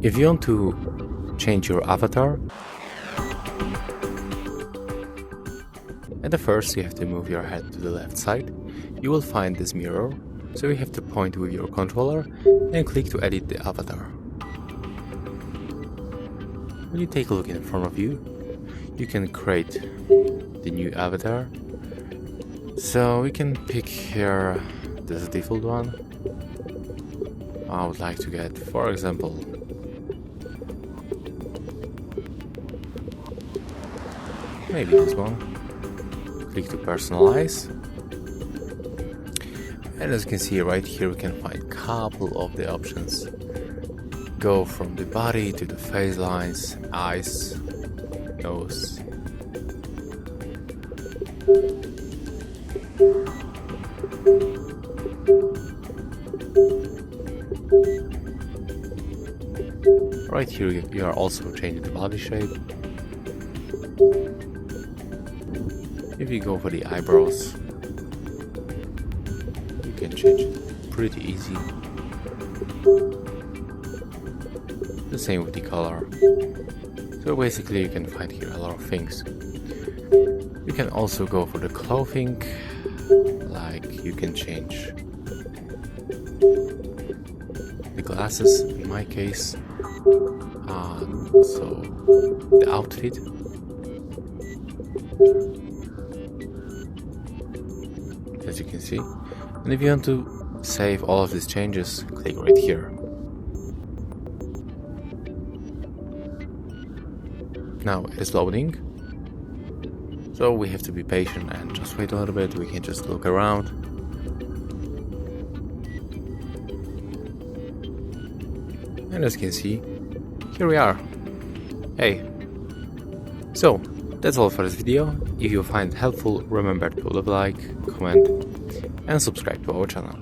If you want to change your avatar, at the first you have to move your head to the left side. You will find this mirror, so you have to point with your controller and click to edit the avatar. When you take a look in front of you, you can create the new avatar. So we can pick here this default one. I would like to get, for example, maybe this one. Click to personalize. And as you can see right here, we can find a couple of the options. Go from the body to the face lines, eyes, nose. Right here you are also changing the body shape. If you go for the eyebrows, you can change it pretty easy. The same with the color. So basically you can find here a lot of things. You can also go for the clothing, like you can change the glasses in my case, so the outfit. As you can see. And if you want to save all of these changes, click right here. Now it is loading, so we have to be patient and just wait a little bit. We can just look around. And as you can see, here we are. Hey! So, that's all for this video. If you find it helpful, remember to leave a like, comment and subscribe to our channel.